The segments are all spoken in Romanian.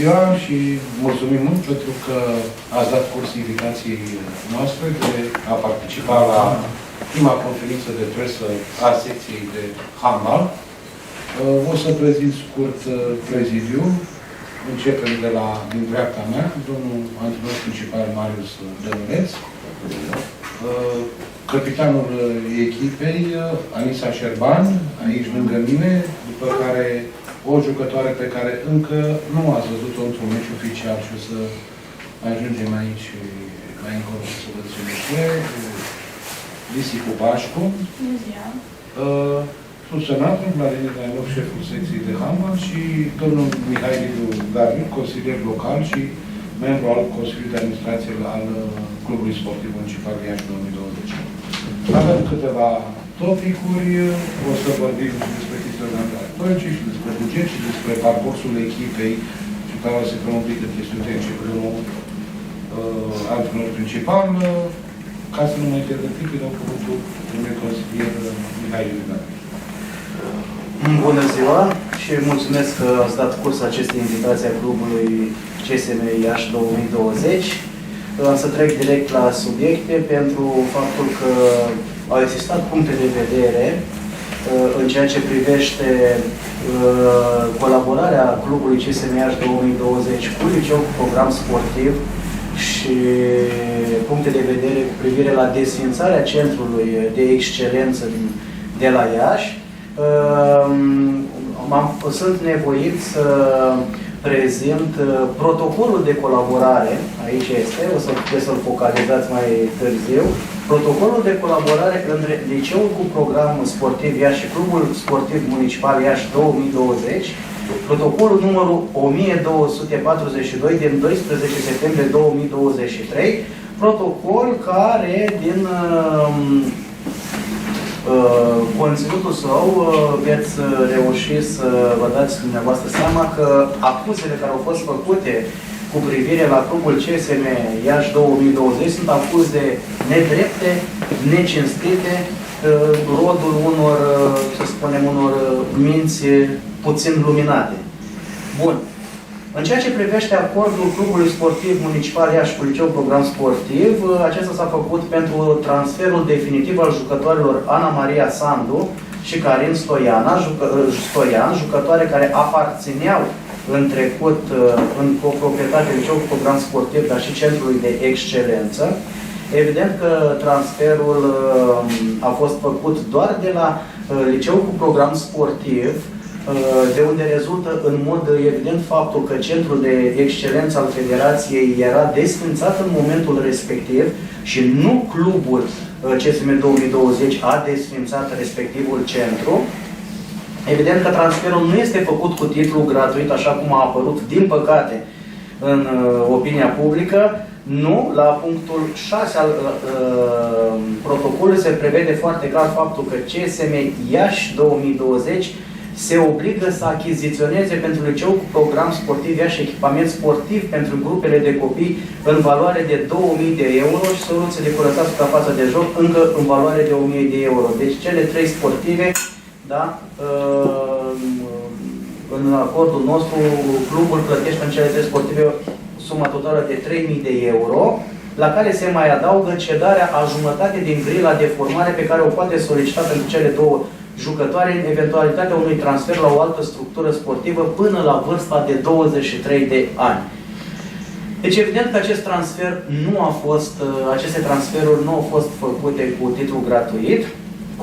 ziua și mulțumim mult pentru că ați dat curs invitației noastre de a participa la prima conferință de presă a secției de handbal. O să prezint scurt prezidiul. Începem din dreapta mea, domnul antrenor principal Marius Dănuleț, capitanul echipei Anisa Șerban, aici lângă mine, după care o jucătoare pe care încă nu ați văzut-o într-un meci oficial și o să ajungem aici mai încolo să vă cine este, Lisicu Bașcu, subsenatul Vladimir Dainov, șeful secției de handbal, și domnul Mihai Liviu David, consilier local și membru al Consiliului de Administrație al Clubului Sportiv Municipal Iași 2020. Avem câteva topicuri, o să vorbim despre chestiile organizatorice și despre buget și despre parcursul echipei și care o să fie un pic de chestiuni tehnice cu domnul antrenor principal. Ca să nu mai pierdem timp, îi dau cuvântul domnului consilier Mihai Liviu David. Bună ziua și mulțumesc că ați dat curs acestei invitații a clubului CSM Iași 2020. Am să trec direct la subiecte pentru faptul că au existat puncte de vedere în ceea ce privește colaborarea clubului CSM Iași 2020 cu liceul cu program sportiv și puncte de vedere cu privire la desființarea centrului de excelență de la Iași. Sunt nevoit să prezint protocolul de colaborare, aici este, o să puteți să-l focalizați mai târziu, protocolul de colaborare între liceul cu program sportiv Iași și Clubul Sportiv Municipal Iași 2020, protocolul numărul 1242 din 12 septembrie 2023, protocol care din conținutul său veți reuși să vă dați dumneavoastră seama că acuzele care au fost făcute cu privire la clubul CSM Iași 2020 sunt acuze nedrepte, necinstite, rodul unor, să spunem, unor minți puțin luminate. Bun. În ceea ce privește acordul Clubului Sportiv Municipal Iași cu Liceul Program Sportiv, acesta s-a făcut pentru transferul definitiv al jucătorilor Ana Maria Sandu și Karin Stoian, jucătoare care aparțineau în trecut în coproprietate Liceul Program Sportiv, dar și Centrului de Excelență. Evident că transferul a fost făcut doar de la Liceul cu Program Sportiv, de unde rezultă în mod evident faptul că Centrul de Excelență al Federației era desființat în momentul respectiv și nu clubul CSM 2020 a desființat respectivul centru. Evident că transferul nu este făcut cu titlu gratuit, așa cum a apărut, din păcate, în opinia publică. Nu, la punctul 6 al protocolului se prevede foarte clar faptul că CSM Iași 2020 se obligă să achiziționeze pentru liceu cu program sportiv Iași echipament sportiv pentru grupele de copii în valoare de 2000 de euro și soluție de curățat suprafață de joc încă în valoare de 1000 de euro. Deci cele trei sportive, da, în acordul nostru, clubul plătește în cele trei sportive suma totală de 3000 de euro, la care se mai adaugă cedarea a jumătate din grila de formare pe care o poate solicita pentru cele două jucătoare în eventualitatea unui transfer la o altă structură sportivă până la vârsta de 23 de ani. Deci evident că acest transfer nu a fost, aceste transferuri nu au fost făcute cu titlu gratuit.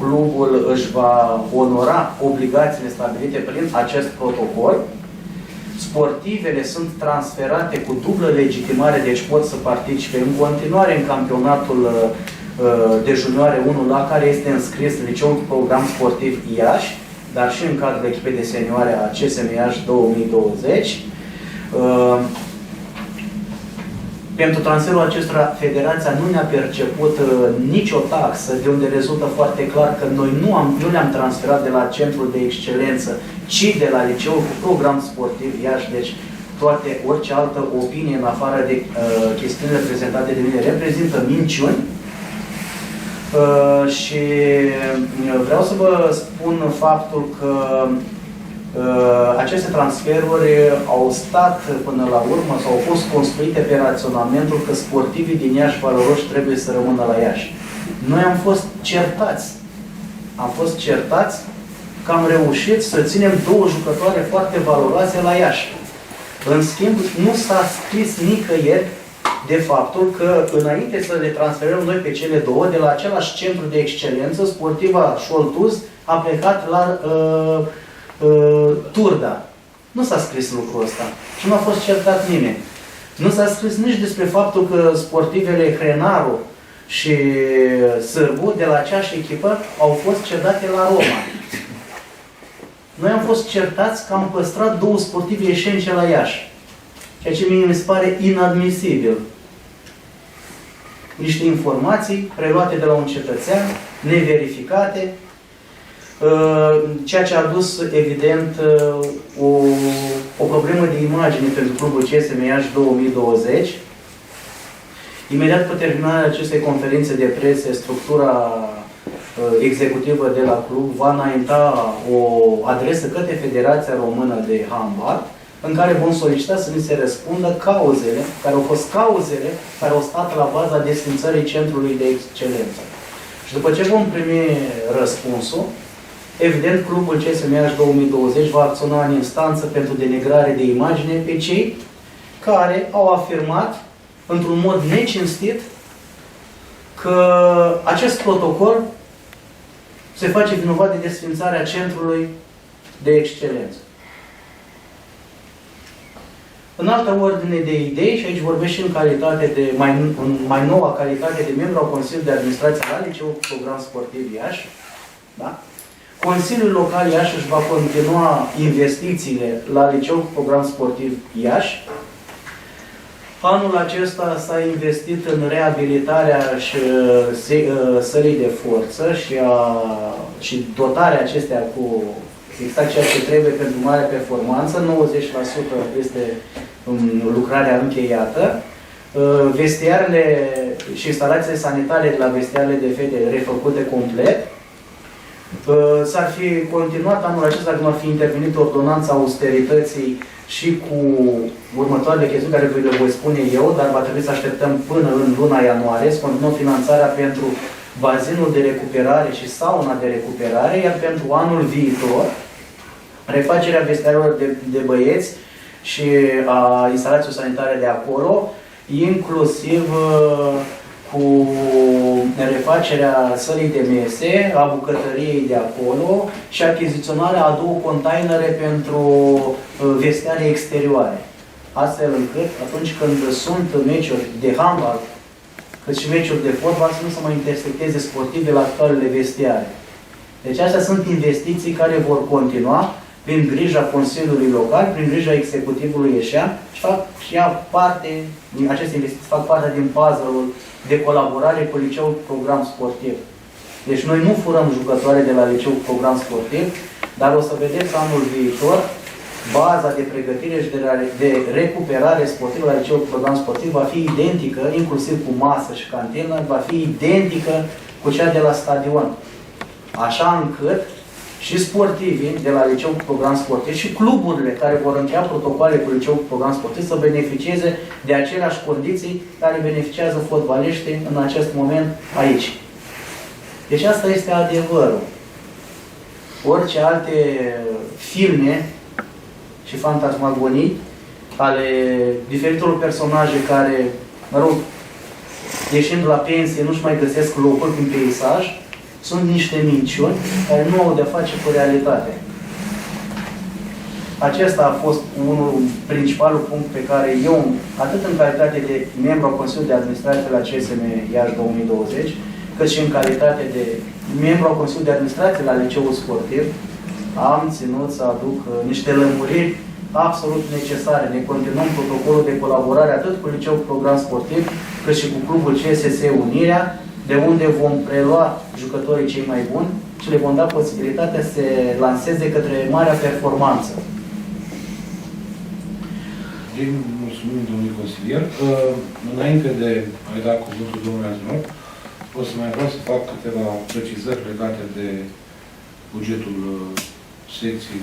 Clubul își va onora obligațiile stabilite prin acest protocol. Sportivele sunt transferate cu dublă legitimare, deci pot să participe în continuare în campionatul de junioare 1, la care este înscris liceul cu program sportiv Iași, dar și în cadrul echipei de senioare a CSM Iași 2020. Pentru transferul acestora, Federația nu ne-a perceput nicio taxă, de unde rezultă foarte clar că noi nu le-am transferat de la Centrul de Excelență, ci de la liceul cu program sportiv Iași. Deci, orice altă opinie, în afară de chestiunile prezentate de mine, reprezintă minciuni. Și vreau să vă spun faptul că Aceste transferuri au stat până la urmă sau au fost construite pe raționamentul că sportivii din Iași valoroși trebuie să rămână la Iași. Noi am fost certați. Am fost certați că am reușit să ținem două jucătoare foarte valoroase la Iași. În schimb, nu s-a scris nicăieri de faptul că înainte să le transferăm noi pe cele două, de la același centru de excelență, sportiva Șoltuz a plecat la Turda. Nu s-a scris lucrul ăsta și nu a fost certat nimeni. Nu s-a scris nici despre faptul că sportivele Hrenaru și Sârbu de la aceeași echipă au fost cedate la Roma. Noi am fost certați că am păstrat două sportivi ieșence la Iași. Ceea ce mie mi se pare inadmisibil. Niște informații preluate de la un cetățean, neverificate, ceea ce a adus, evident, o problemă de imagine pentru clubul CSM Iași 2020. Imediat după terminarea acestei conferințe de presă, structura executivă de la club va înainta o adresă către Federația Română de Handbal, în care vom solicita să ni se răspundă cauzele, care au fost cauzele care au stat la baza desfințării Centrului de Excelență. Și după ce vom primi răspunsul, evident, clubul CSM Iași 2020 va acționa în instanță pentru denigrare de imagine pe cei care au afirmat, într-un mod necinstit, că acest protocol se face vinovat de desfințarea Centrului de Excelență. În altă ordine de idei, și aici vorbesc și în calitate de, mai noua calitate de membru al Consiliului de Administrație la Liceul Program Sportiv Iași, da? Consiliul Local Iași își va continua investițiile la Liceul Program Sportiv Iași. Anul acesta s-a investit în reabilitarea și sălii de forță și dotarea acestea cu exact ceea ce trebuie pentru mare performanță. 90% este lucrarea încheiată. Vestiarele și instalațiile sanitare de la vestiarele de fete refăcute complet. S-ar fi continuat anul acesta când ar fi intervenit ordonanța austerității și cu următoarele chestiuni care vi le voi spune eu, dar va trebui să așteptăm până în luna ianuarie, să continuăm finanțarea pentru bazinul de recuperare și sauna de recuperare, iar pentru anul viitor, refacerea vestiarelor de băieți și a instalațiilor sanitare de acolo, inclusiv cu refacerea sălii de mese, a bucătăriei de acolo și achiziționarea a două containere pentru vestiare exterioare. Astfel încât, atunci când sunt meciuri de handbal, cât și meciuri de fotbal, să nu se mai intersecteze sportivi la actualele vestiare. Deci astea sunt investiții care vor continua prin grija Consiliului Local, prin grija executivului ieșean și aceste investiții fac parte din puzzle-ul de colaborare cu Liceul Program Sportiv. Deci noi nu furăm jucătoare de la Liceul Program Sportiv, dar o să vedeți anul viitor baza de pregătire și de recuperare sportivă la Liceul Program Sportiv va fi identică, inclusiv cu masă și cantină, va fi identică cu cea de la stadion. Așa încât și sportivii de la Liceul Program Sportiv și cluburile care vor încheia protocoale cu Liceul Program Sportiv să beneficieze de aceleași condiții care beneficiază fotbaliștii în acest moment aici. Deci asta este adevărul. Orice alte filme și fantasmagonii ale diferitelor personaje care, mă rog, ieșind la pensie, nu-și mai găsesc locul prin peisaj, sunt niște minciuni care nu au de face cu realitate. Acesta a fost principalul punct pe care eu, atât în calitate de membru al Consiliului de Administrație la CSM Iași 2020, cât și în calitate de membru al Consiliului de Administrație la Liceul Sportiv, am ținut să aduc niște lămuriri absolut necesare. Ne continuăm protocolul de colaborare atât cu Liceul Program Sportiv, cât și cu clubul CSS Unirea, de unde vom prelua jucătorii cei mai buni și le vom da posibilitatea să se lanseze către marea performanță. Mulțumim, domnului consilier. Înainte de a-i da cuvântul domnului Antinor, o să mai vreau să fac câteva precizări legate de bugetul secții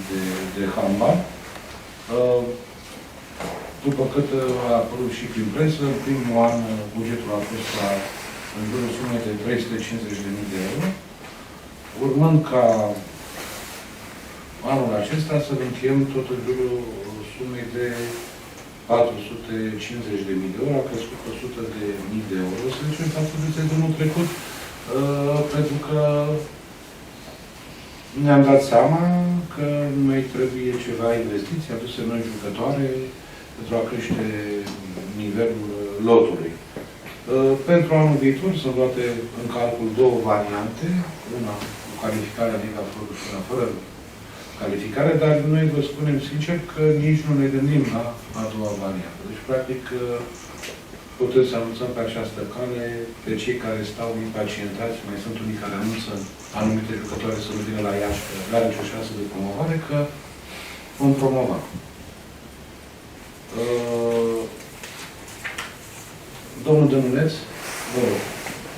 de handbal. După cât a apărut și prin presă, în primul an bugetul a fost în jurul sumei de 350.000 de euro, urmând ca anul acesta să încheiem tot în jurul sumei de 450.000 de euro, a crescut cu 100.000 de euro, să zicem, față de sezonul trecut, pentru că ne-am dat seama că mai trebuie ceva investiții aduse noi jucătoare pentru a crește nivelul lotului. Pentru anul viitor sunt luate în calcul două variante, una cu calificarea Liga Florului și una fără calificare, dar noi vă spunem sincer că nici nu ne gândim la a doua variantă. Deci, practic, putem să anunțăm pe această cale pe cei care stau impacientați, mai sunt unii care anunță anumite jucătoare să nu vină la Iași, că nu are nicio șansă de promovare, că vom promova. Domnul Dănuleț, vă rog.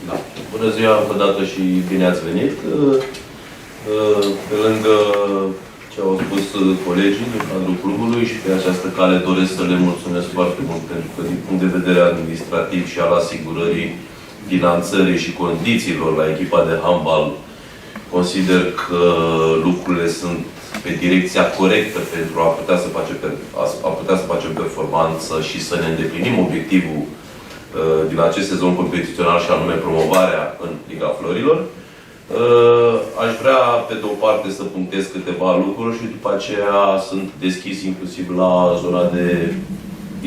Da. Bună ziua încă o dată și bine ați venit. Pe lângă ce au spus colegii din cadrul clubului și pe această cale doresc să le mulțumesc foarte mult, pentru că din punct de vedere administrativ și al asigurării finanțării și condițiilor la echipa de handbal, consider că lucrurile sunt pe direcția corectă pentru a putea să facem performanță și să ne îndeplinim obiectivul din acest sezon competițional și anume promovarea în Liga Florilor. Aș vrea, pe de o parte, să punctez câteva lucruri și după aceea sunt deschis inclusiv la zona de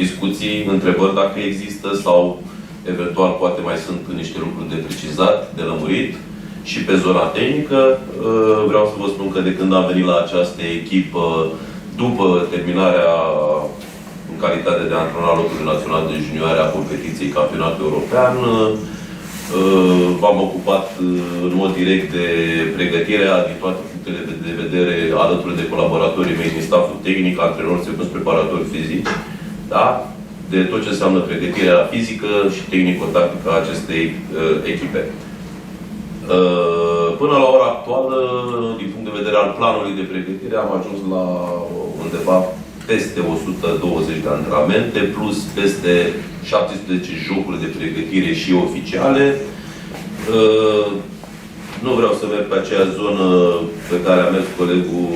discuții, întrebări dacă există sau eventual poate mai sunt niște lucruri de precizat, de lămurit. Și pe zona tehnică, vreau să vă spun că de când am venit la această echipă, după terminarea în calitate de antrenor al lotului național de junioare a competiției campionatului european, v-am ocupat în mod direct de pregătirea din toate punctele de vedere alături de colaboratorii mei din stafful tehnic, antrenori, secunzi, preparatori fizici, da? De tot ce înseamnă pregătirea fizică și tehnico-tactică a acestei echipe. Până la ora actuală, din punct de vedere al planului de pregătire, am ajuns la undeva peste 120 de antrenamente, plus peste 17 jocuri de pregătire și oficiale. Nu vreau să merg pe aceea zonă pe care a mers colegul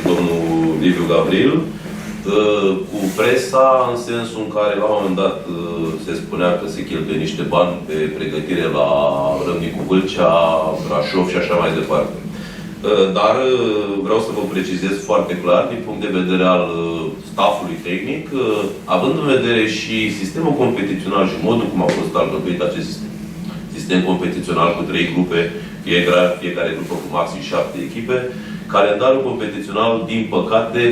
domnul Liviu Gabriel, cu presa, în sensul în care la un moment dat se spunea că se cheltuie niște bani pe pregătire la Râmnicu Vâlcea, Brașov și așa mai departe. Dar vreau să vă precizez foarte clar, din punct de vedere al staffului tehnic, având în vedere și sistemul competițional și modul cum a fost alcătuit acest sistem competițional cu 3 grupe, fiecare grupă cu maxim 7 echipe, calendarul competițional, din păcate,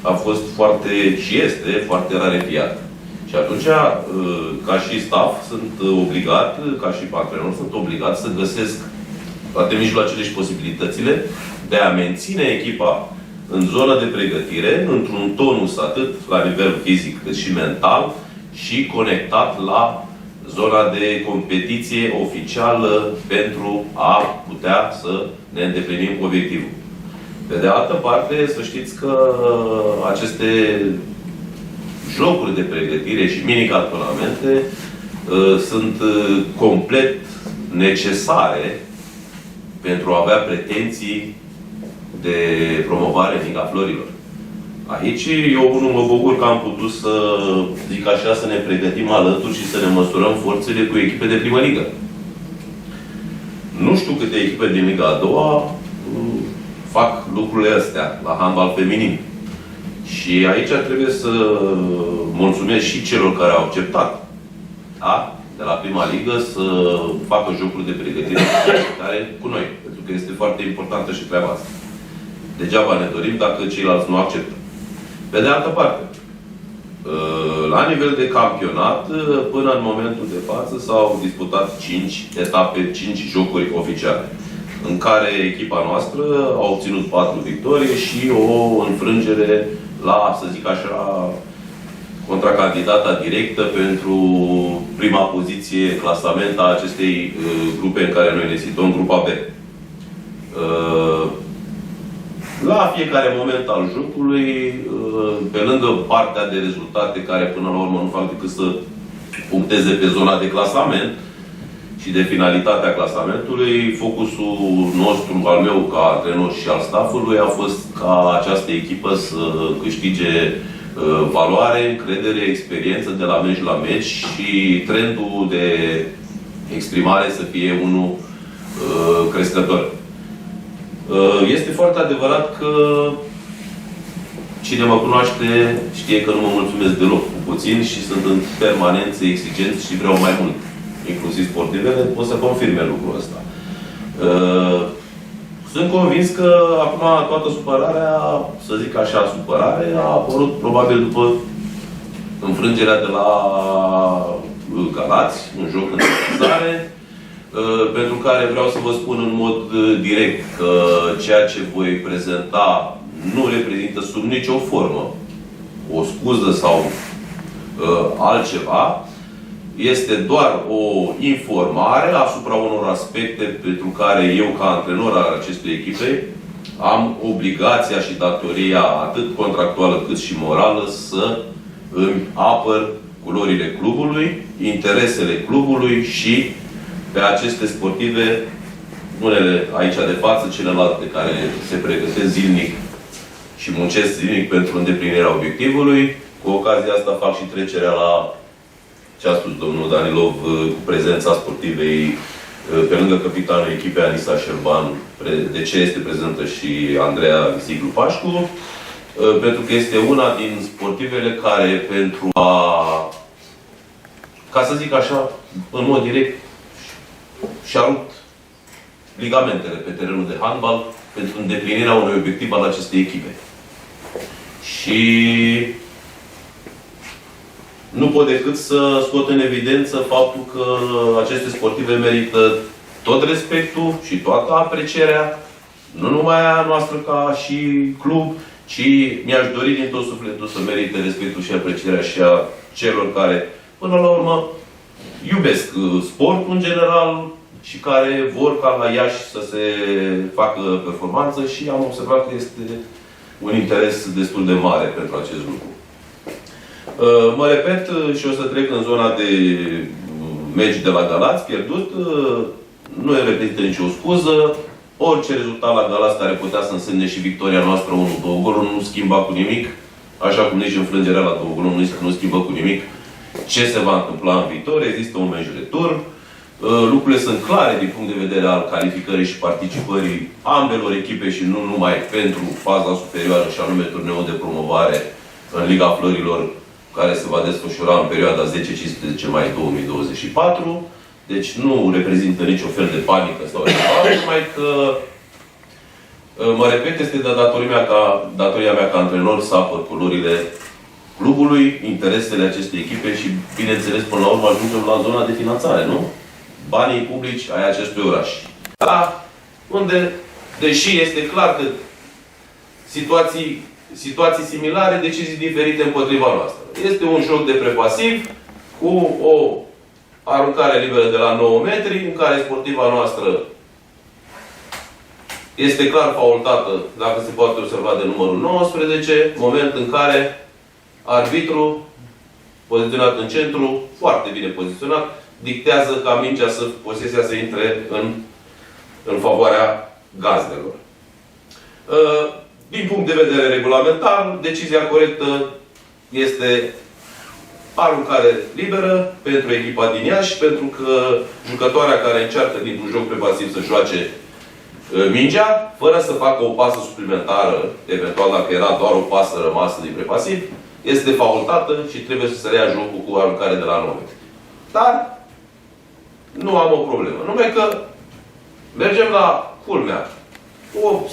a fost foarte și este foarte rarefiat. Și atunci, ca și staff, sunt obligat, ca și antrenor, sunt obligat să găsesc toate mijloacele și posibilitățile de a menține echipa în zona de pregătire, într-un tonus atât la nivel fizic cât și mental și conectat la zona de competiție oficială pentru a putea să ne îndeplinim obiectivul. Pe de altă parte, să știți că aceste jocuri de pregătire și mini-campionamente sunt complet necesare pentru a avea pretenții de promovare în Liga Florilor. Aici eu nu mă bucur că am putut să, zic așa, să ne pregătim alături și să ne măsurăm forțele cu echipe de primă ligă. Nu știu câte echipe din Liga a doua fac lucrurile astea la handbal feminin. Și aici trebuie să mulțumesc și celor care au acceptat, da? De la prima ligă să facă jocuri de pregătire care cu noi. Pentru că este foarte importantă și treaba asta. Degeaba ne dorim dacă ceilalți nu acceptă. Pe de altă parte, la nivel de campionat, până în momentul de față s-au disputat 5 etape, 5 jocuri oficiale, în care echipa noastră a obținut 4 victorii și o înfrângere la, să zic așa, contracandidata directă pentru prima poziție clasament a acestei grupe în care noi ne situăm, grupa B. la fiecare moment al jocului, pe lângă partea de rezultate care până la urmă nu fac decât să puncteze pe zona de clasament și de finalitatea clasamentului, focusul nostru, al meu ca antrenor și al staffului, a fost ca această echipă să câștige valoare, încredere, experiență de la meci la meci și trendul de exprimare să fie unul crescător. Este foarte adevărat că cine mă cunoaște știe că nu mă mulțumesc deloc cu puțin și sunt în permanență exigent și vreau mai mult. Inclusiv sportivele, pot să confirme lucrul ăsta. Sunt convins că acum toată supărarea, să zic așa, supărare, a apărut probabil după înfrângerea de la Galați, un joc în deplasare, pentru care vreau să vă spun în mod direct că ceea ce voi prezenta nu reprezintă sub nicio formă o scuză sau altceva. Este doar o informare asupra unor aspecte pentru care eu, ca antrenor al acestei echipe, am obligația și datoria, atât contractuală cât și morală, să îmi apăr culorile clubului, interesele clubului și pe aceste sportive, unele aici de față, celelalte care se pregătesc zilnic și muncesc zilnic pentru îndeplinirea obiectivului. Cu ocazia asta fac și trecerea la ce a spus domnul Danilov cu prezența sportivei pe lângă capitanul echipei Anisa Șerban, de ce este prezentă și Andreea Siglu Pașcu, pentru că este una din sportivele care pentru a, ca să zic așa, în mod direct, și-a rupt ligamentele pe terenul de handbal pentru îndeplinirea unui obiectiv al acestei echipe. Și nu pot decât să scot în evidență faptul că aceste sportive merită tot respectul și toată aprecierea, nu numai a noastră ca și club, ci mi-aș dori din tot sufletul să merite respectul și aprecierea și a celor care, până la urmă, iubesc sportul în general și care vor ca la Iași să se facă performanță și am observat că este un interes destul de mare pentru acest lucru. Mă repet și o să trec în zona de meci de la Galați pierdut. Nu reprezintă nicio scuză. Orice rezultat la Galați care putea să însemne și victoria noastră 1-2 goluri nu schimba cu nimic. Așa cum nici înfrângerea la 2 goluri nu schimbă cu nimic ce se va întâmpla în viitor. Există un meci retur. Lucrurile sunt clare din punct de vedere al calificării și participării ambelor echipe și nu numai pentru faza superioară și anume turneul de promovare în Liga Florilor, care se va desfășura în perioada 10-15 mai 2024. Deci nu reprezintă nicio fel de panică sau ceva, numai că, mă repet, este de datoria mea ca antrenor să apăr culorile clubului, interesele acestei echipe și, bineînțeles, până la urmă ajungem la zona de finanțare, nu? Banii publici ai acestui oraș. Da? Unde, deși este clar că situații similare, decizii diferite împotriva noastră. Este un joc de prepasiv cu o aruncare liberă de la 9 metri, în care sportiva noastră este clar faultată, dacă se poate observa, de numărul 19, moment în care arbitru, poziționat în centru, foarte bine poziționat, dictează ca mingea posesia să intre în favoarea gazdelor. Din punct de vedere regulamentar, decizia corectă este aruncare liberă pentru echipa din Iași, pentru că jucătoarea care încearcă dintr-un joc prepasiv să joace mingea, fără să facă o pasă suplimentară, eventual dacă era doar o pasă rămasă din prepasiv, este faultată și trebuie să se rea jocul cu aruncare de la 9 metri. Dar nu am o problemă. Numai că mergem la culmea.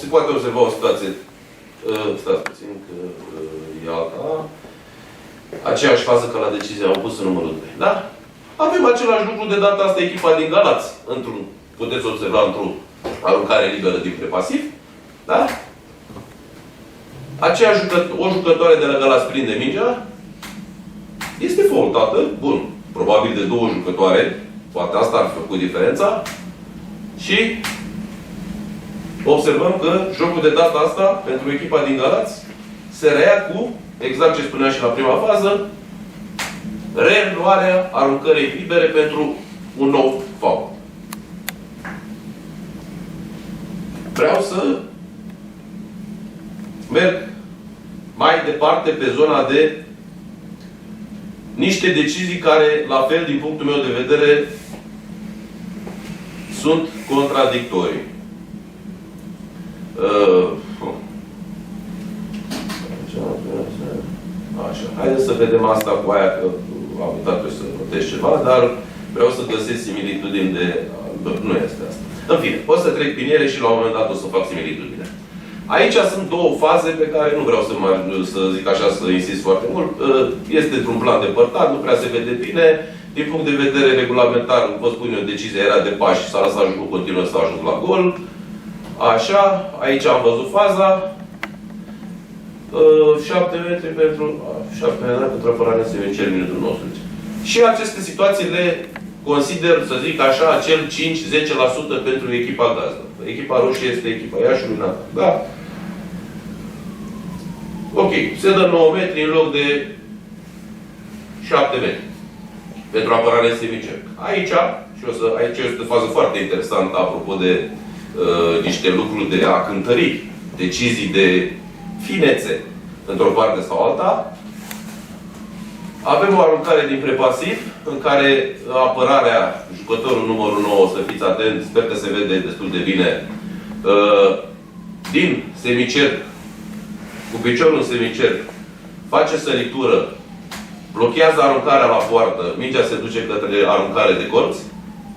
Se poate observa o situație. Stați puțin că e alta. Aceeași fază ca la decizia am pus în numărul 2. Da? Avem același lucru de data asta echipa din Galați. Puteți observa într-o aruncare liberă din prepasiv. Da? O jucătoare de la Galați prinde mingea. Este faultată. Bun. Probabil de 2 jucătoare. Poate asta ar fi făcut diferența. Și observăm că jocul de data asta, pentru echipa din Galați, se reia cu, exact ce spuneam și la prima fază, reluarea aruncării libere pentru un nou fault. Vreau să merg mai departe pe zona de niște decizii care, la fel, din punctul meu de vedere, sunt contradictorii. Așa. Haideți să vedem asta cu aia, că am uitat eu să notez ceva, dar vreau să găsesc similitudini de... Nu este asta. În fine, o să trec prin ele și la un moment dat o să fac similitudine. Aici sunt două faze pe care nu vreau să zic așa, să insist foarte mult. Este într-un plan depărtat, nu prea se vede bine. Din punct de vedere regulamentar, vă spun eu, decizia era de pași, s-a lăsat jucul continuă să ajung la gol. Așa, aici am văzut faza. 7 metri pentru... 7 metri pentru apărare în semicer, minutul 19. Și aceste situații le consider, să zic așa, acel 5-10% pentru echipa gazdă. Echipa roșie este echipa Iașului, da? Ok, se dă 9 metri în loc de 7 metri. Pentru apărare în semicerc. Aici este o fază foarte interesantă, apropo de niște lucruri de a cântări, decizii de finețe într-o parte sau alta. Avem o aruncare din prepasiv, în care apărarea, jucătorul numărul 9, să fiți atenți, sper că se vede destul de bine, din semicerc, cu piciorul în semicerc, face săritură, blochează aruncarea la poartă, mingea se duce către aruncare de colț,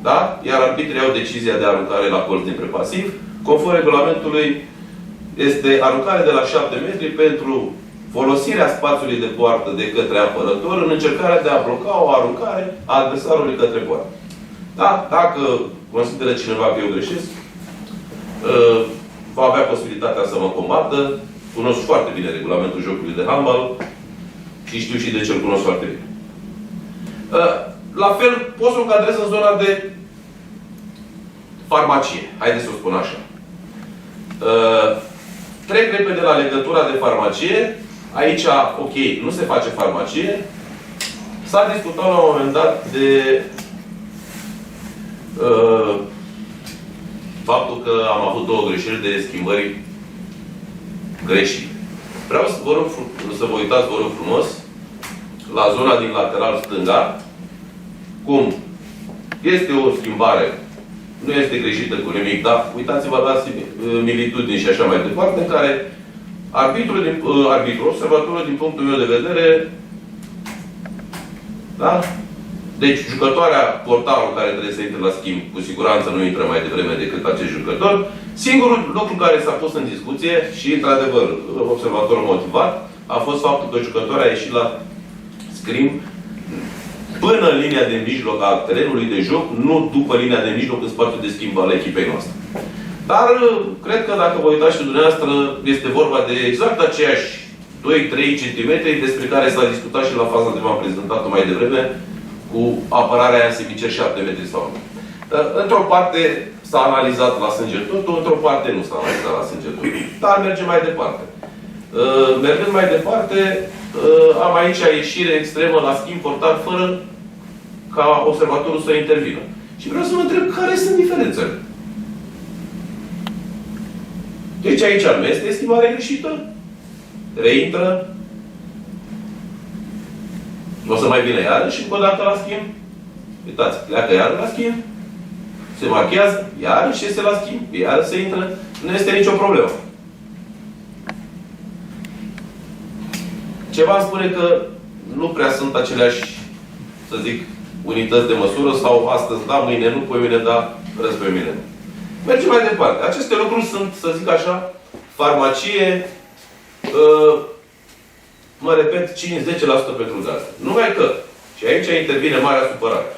da? Iar arbitrii au decizia de aruncare la colț din prepasiv. Conform regulamentului, este aruncare de la 7 metri pentru folosirea spațiului de poartă de către apărător în încercarea de a bloca o aruncare a adversarului către poartă. Da? Dacă consideră cineva că eu greșesc, va avea posibilitatea să mă combată. Cunosc foarte bine regulamentul jocului de handbal și știu și de ce îl cunosc foarte bine. La fel, pot să o încadrez în zona de farmacie. Haideți să o spun așa. Trec repede la legătura de farmacie. Aici, ok, nu se face farmacie. S-a discutat la un moment dat de faptul că am avut două greșeli de schimbări greșite. Vreau să vă rog să vă uitați, vă rog frumos, la zona din lateral stânga, cum este o schimbare, nu este greșită cu nimic, dar uitați-vă la similitudini și așa mai departe, în care arbitrul, observatorul, din punctul meu de vedere, da? Deci, jucătoarea, portarul care trebuie să intre la schimb, cu siguranță nu intră mai devreme decât acest jucător. Singurul lucru care s-a pus în discuție și, într-adevăr, observatorul motivat, a fost faptul că jucătoarea a ieșit la scrim până în linia de mijloc a terenului de joc, nu după linia de mijloc în spațiul de schimb al echipei noastre. Dar, cred că dacă vă uitați și dumneavoastră, este vorba de exact aceiași 2-3 cm despre care s-a discutat și la faza de v-am prezentat-o mai devreme, cu apărarea aia în semicer 7 metri sau nu. Într-o parte s-a analizat la sângertotul, într-o parte nu s-a analizat la sângertotul. Dar mergem mai departe. Mergând mai departe, am aici ieșire extremă la schimb portar fără ca observatorul să intervină. Și vreau să mă întreb care sunt diferențele. Deci aici nu este estimare greșită. Reintră. O să mai vină iară și încă o dată la schimb. Uitați, pleacă iară la schimb. Se marchează, iară și este la schimb. Iară se intră. Nu este nicio problemă. Ceva îmi spune că nu prea sunt aceleași, să zic, unități de măsură sau astăzi da, mâine nu, mâine da, răzi pe mine. Mergem mai departe. Aceste lucruri sunt, să zic așa, farmacie, mă repet, 5-10% pentru gazdă. Numai că, și aici intervine marea supărare.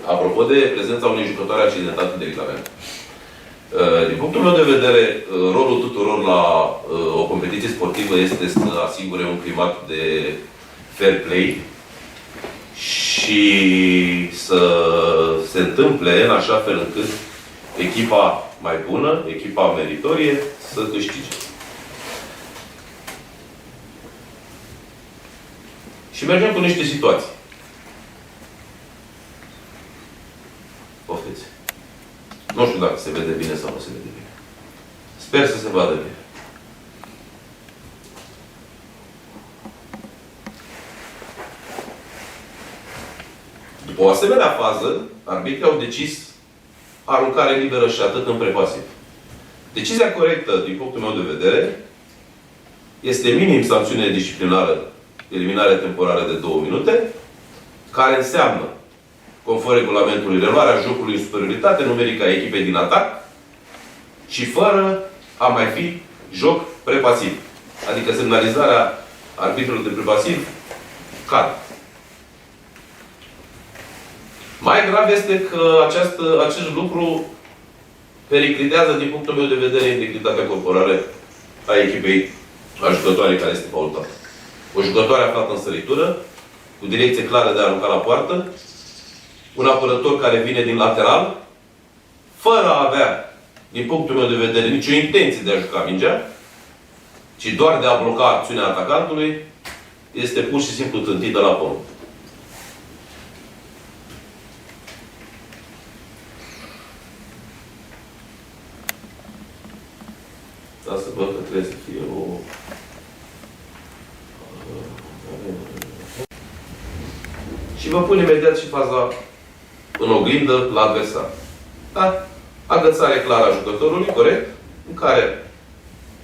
Apropo de prezența unui jucător accidentat de reclament. Din punctul meu de vedere, rolul tuturor la o competiție sportivă este să asigure un climat de fair play și să se întâmple în așa fel încât echipa mai bună, echipa meritorie, să câștige. Și mergem cu niște situații. Poftiți. Nu știu dacă se vede bine sau nu se vede bine. Sper să se vadă bine. După o asemenea fază, arbitrii au decis aruncare liberă și atât în prepasiv. Decizia corectă, din punctul meu de vedere, este minim sancțiune disciplinară, eliminare temporară de 2 minute, care înseamnă, conform regulamentului, reluarea jocului în superioritate numerică a echipei din atac și fără a mai fi joc prepasiv. Adică semnalizarea arbitrilor de prepasiv cade. Mai grav este că acest lucru periclitează, din punctul meu de vedere, integritatea corporală a echipei, a jucătoarei care este faultată. O jucătoare aflată în săritură, cu direcție clară de a arunca la poartă, un apărător care vine din lateral, fără a avea, din punctul meu de vedere, nicio intenție de a juca mingea, ci doar de a bloca acțiunea atacantului, este pur și simplu tântită la pământ. Asta văd că trebuie să fie o... Și vă pun imediat și faza în oglindă la adversar. Da? Agățare clară a jucătorului, corect? În care,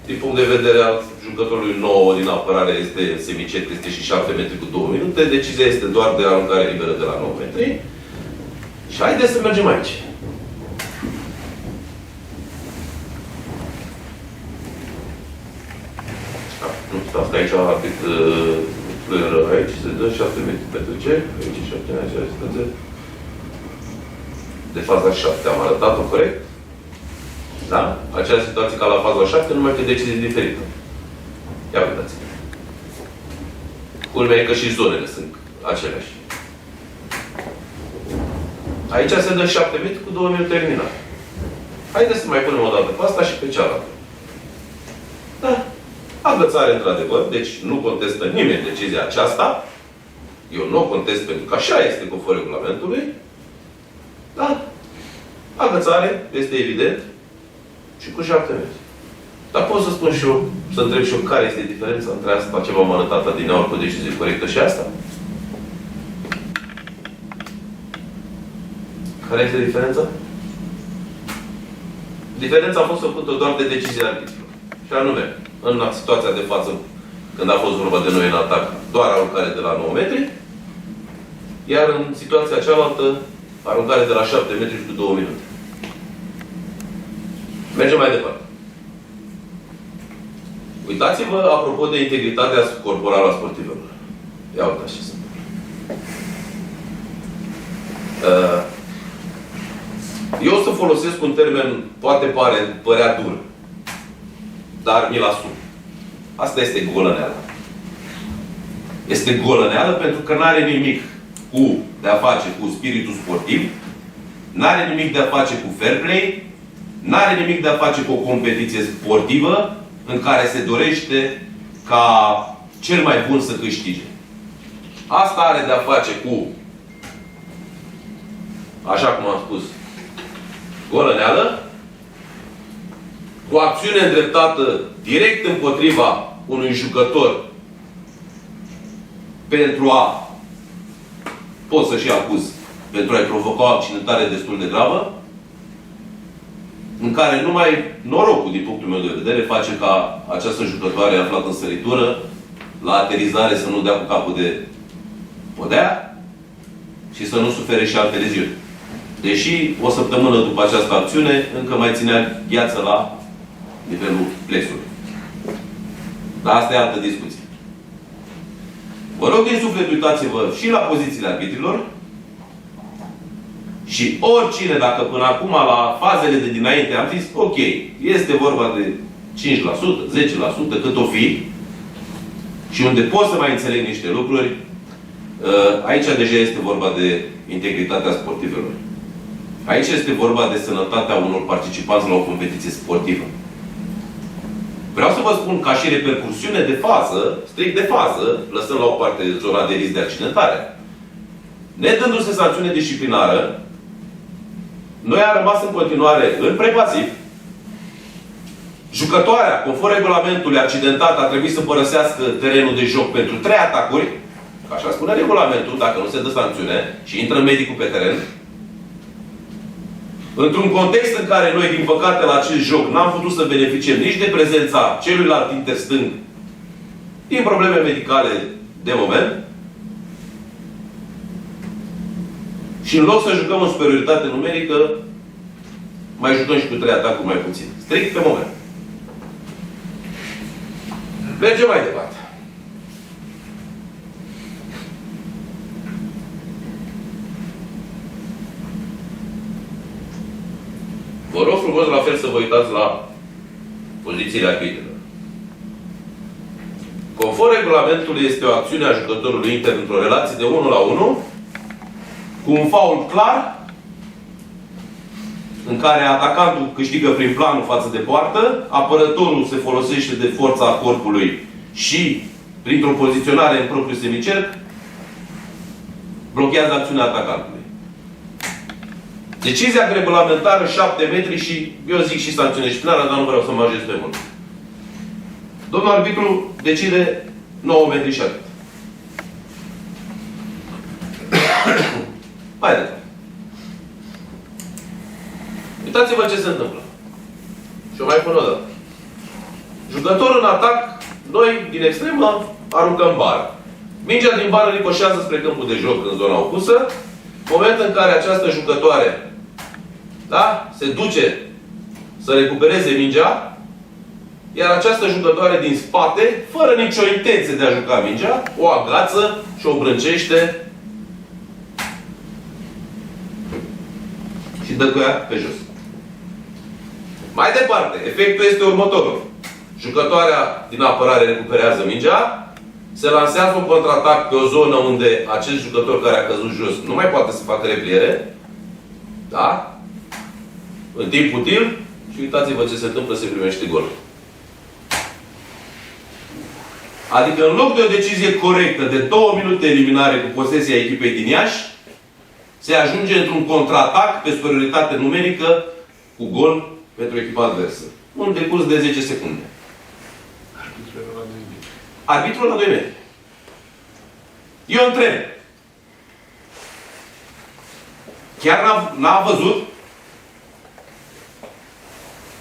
din punct de vedere al jucătorului nou din apărare, este semicet, este și 7 metri cu 2 minute. Decizia este doar de aruncare liberă de la 9 metri. Și haideți să mergem aici. Nu, stați aici, arbit fluieră aici, se dă 7 metri pentru ce? Aici 7 metri, aici se dă. De faza 7 am arătat-o, corect? Da? Aceeași situație ca la faza 7, numai că decizie diferită. Ia uitați. Culmea e că și zonele sunt aceleași. Aici se dă 7 metri cu 2 minute terminat. Haideți să mai punem o dată pe asta și pe cealaltă. Da. Agățare, într-adevăr, deci nu contestă nimeni decizia aceasta. Eu nu o contest pentru că așa este conform regulamentului. Da? Agățare, este evident, și cu 7 metri. Dar pot să spun și eu, să întreb și eu care este diferența între asta, ce v-am arătat adineauri cu o decizie corectă și asta? Care este diferența? Diferența a fost făcută doar de decizia arbitrilor. Și anume, în situația de față, când a fost vorba de noi în atac, doar aruncare de la 9 metri, iar în situația cealaltă, aruncare de la 7 metri și cu 2 minute. Mergem mai departe. Uitați-vă, apropo de integritatea corporală a sportivelor. Ia uitați ce se întâmplă. Eu o să folosesc un termen, poate părea dur, dar mi-l asum. Asta este golăneală. Este golăneală pentru că nu are nimic de a face cu spiritul sportiv, nu are nimic de a face cu fair play, nu are nimic de a face cu o competiție sportivă în care se dorește ca cel mai bun să câștige. Asta are de a face cu, așa cum am spus, golăneală, cu acțiune îndreptată direct împotriva unui jucător pentru a, pot să și acuz, pentru a-i provoca o accidentare destul de gravă, în care numai norocul, din punctul meu de vedere, face ca această jucătoare aflată în săritură, la aterizare, să nu dea cu capul de podea și să nu sufere și alte leziuni. Deși o săptămână după această acțiune, încă mai ținea gheață la nivelul plexului. Dar asta e altă discuție. Vă rog din suflet, uitați-vă și la pozițiile arbitrilor și oricine, dacă până acum la fazele de dinainte am zis, ok, este vorba de 5%, 10%, cât o fi, și unde pot să mai înțeleg niște lucruri, aici deja este vorba de integritatea sportivelor. Aici este vorba de sănătatea unor participanți la o competiție sportivă. Vreau să vă spun ca și repercursiune de fază, strict de fază, lăsând la o parte zona de risc de accidentare. Nedându-se sancțiune disciplinară, noi am rămas în continuare în prepasiv. Jucătoarea, conform regulamentului, accidentată, a trebuit să părăsească terenul de joc pentru 3 atacuri, așa spune regulamentul, dacă nu se dă sancțiune, și intră medicul pe teren. Într-un context în care noi, din păcate, la acest joc n-am putut să beneficiem nici de prezența celuilalt interstâng din probleme medicale de moment, și în loc să jucăm în superioritate numerică, mai jucăm și cu 3 atacuri mai puțin. Strict pe moment. Mergem mai departe. Vă rog frumos la fel să vă uitați la pozițiile arbitrilor. Conform regulamentului, este o acțiune a jucătorului intern într-o relație de 1 la 1, cu un faul clar, în care atacantul câștigă prin planul față de poartă, apărătorul se folosește de forța corpului și, printr-o poziționare în propriul semicerc, blochează acțiunea atacantului. Decizia regulamentară 7 metri și, eu zic, și sancțiune disciplinară, dar nu vreau să mă ajez pe mult. Domnul arbitru decide 9 metri și atât. Mai departe. Uitați-vă ce se întâmplă. Și o mai pun o dată. Jucător în atac, noi, din extremă, aruncăm bară. Mingea din bară ricoșează spre câmpul de joc în zona opusă. Moment în care această jucătoare, da, se duce să recupereze mingea, iar această jucătoare din spate, fără nicio intenție de a juca mingea, o agață și o brâncește și dă cu ea pe jos. Mai departe, efectul este următorul. Jucătoarea din apărare recuperează mingea, se lansează un contraatac pe o zonă unde acest jucător care a căzut jos nu mai poate să facă repliere. Da? În timp util. Și uitați-vă ce se întâmplă, se primește gol. Adică în loc de o decizie corectă de 2 minute eliminare cu posesia echipei din Iași, se ajunge într-un contraatac pe superioritate numerică cu gol pentru echipa adversă. Un decurs de 10 secunde. Arbitrul la 2 metri. Eu întreb. Chiar n-a văzut?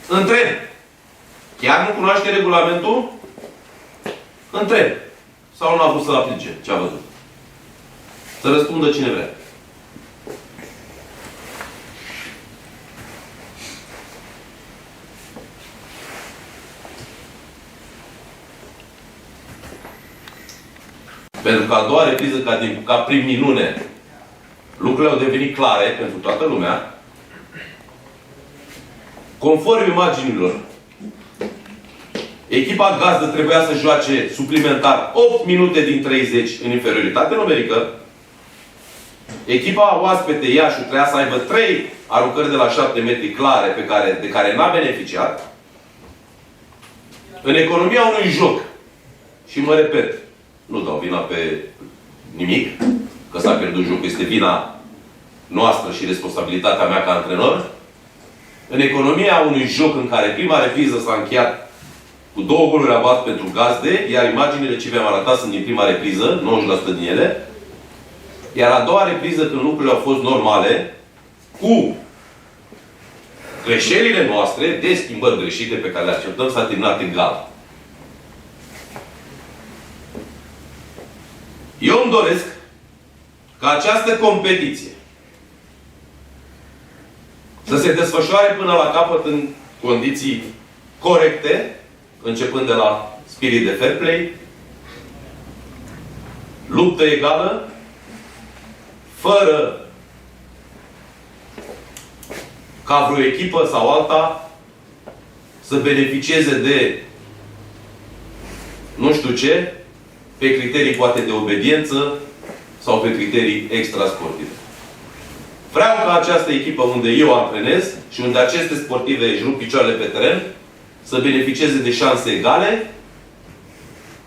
Întreb. Chiar nu cunoaște regulamentul? Întreb. Sau nu a vrut să-l aplice ce a văzut? Să răspundă cine vrea. Pentru că a doua repriză, ca prin minune, lucrurile au devenit clare pentru toată lumea. Conform imaginilor, echipa gazdă trebuia să joace suplimentar 8 minute din 30 în inferioritate numerică. Echipa oaspete Iașu trebuia să aibă 3 aruncări de la 7 metri clare de care n-a beneficiat. În economia unui joc, și mă repet, nu dau vina pe nimic, că s-a pierdut jocul, este vina noastră și responsabilitatea mea ca antrenor. În economia unui joc în care prima repriză s-a încheiat cu 2 goluri la bat pentru gazde, iar imaginile ce vi-am arătat sunt din prima repriză, 90% din ele, iar a doua repriză, când lucrurile au fost normale, cu greșelile noastre, de schimbări greșite pe care le acceptăm, s-a terminat egal. Eu îmi doresc ca această competiție să se desfășoare până la capăt în condiții corecte, începând de la spirit de fair play, luptă egală, fără ca vreo echipă sau alta să beneficieze de nu știu ce, pe criterii poate de obediență sau pe criterii extrasportive. Vreau ca această echipă unde eu antrenez și unde aceste sportive își rup picioarele pe teren să beneficieze de șanse egale,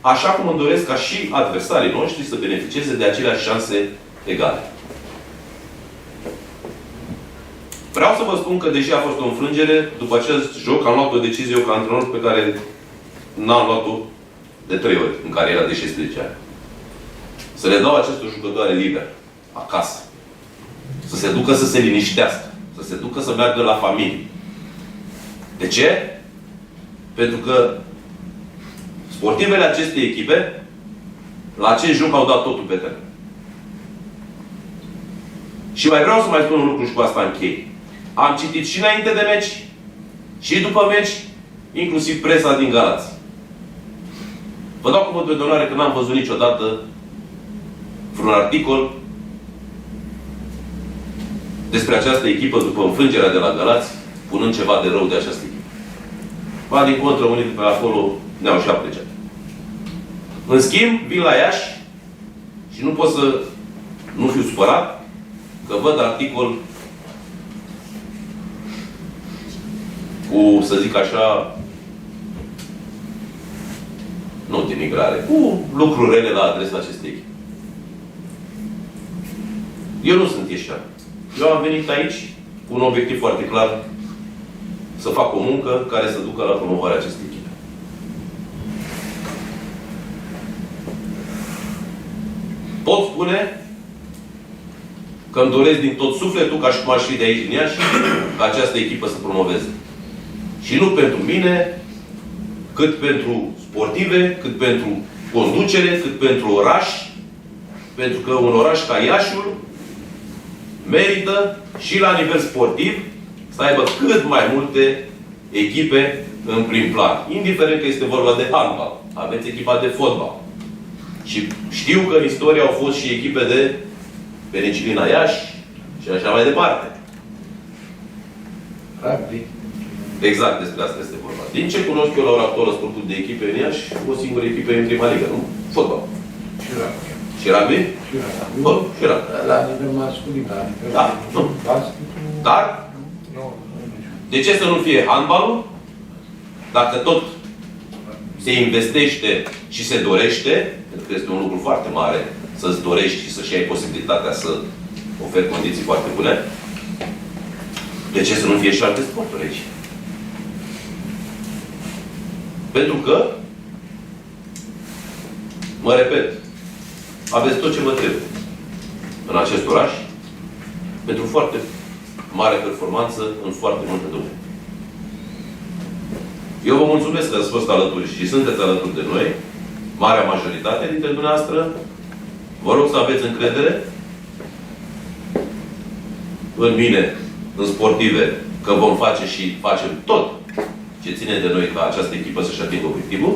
așa cum îmi doresc ca și adversarii noștri să beneficieze de aceleași șanse egale. Vreau să vă spun că, deși a fost o înfrângere, după acest joc am luat o decizie eu ca antrenor pe care n-am luat-o de 3 ori, în cariera de 16 ani. Să le dau acestor jucătoare liber, acasă. Să se ducă să se liniștească. Să se ducă să meargă la familie. De ce? Pentru că sportivele acestei echipe, la acest joc au dat totul pe teren. Și mai vreau să mai spun un lucru și cu asta închei. Am citit și înainte de meci, și după meci, inclusiv presa din Galați. Vă dau cuvântul de onoare că n-am văzut niciodată vreun articol despre această echipă după înfrângerea de la Galați, punând ceva de rău de această echipă. Ba, din contră, unii de pe acolo ne-au și apreciat. În schimb, vin la Iași și nu pot să nu fiu supărat că văd articol cu, să zic așa, nu denigrare, cu lucruri rele la adresa acestei echipe. Eu nu sunt ieșean. Eu am venit aici cu un obiectiv foarte clar, să fac o muncă care să ducă la promovarea acestei echipe. Pot spune că îmi doresc din tot sufletul, ca și cum aș fi de aici din Iași, ca această echipă să promoveze. Și nu pentru mine, cât pentru sportive, cât pentru conducere, cât pentru oraș, pentru că un oraș ca Iașiul merită și la nivel sportiv să aibă cât mai multe echipe în prim plan. Indiferent că este vorba de handbal. Aveți echipa de fotbal. Și știu că în istorie au fost și echipe de Penicilina Iași și așa mai departe. Rugby. Exact despre asta este vorba. Din ce cunosc eu la ora actuală sportul de echipe în Iași, o singură echipă în prima ligă, nu? Fotbal. Și rugby. Și rugby? Și rugby. Bun, și rugby. La nivel masculin, la nivel Da, nu. basketul... Dar, Nu. de ce să nu fie handbalul? Dacă tot se investește și se dorește, pentru că este un lucru foarte mare să-ți dorești și să-și ai posibilitatea să oferi condiții foarte bune, de ce să nu fie și alte sporturi aici? Pentru că, mă repet, aveți tot ce vă trebuie în acest oraș pentru foarte mare performanță în foarte multe domenii. Eu vă mulțumesc că ați fost alături și sunteți alături de noi, marea majoritate dintre dumneavoastră. Vă rog să aveți încredere în mine, în sportive, că vom face și facem tot ce ține de noi ca această echipă să-și atingă obiectivul.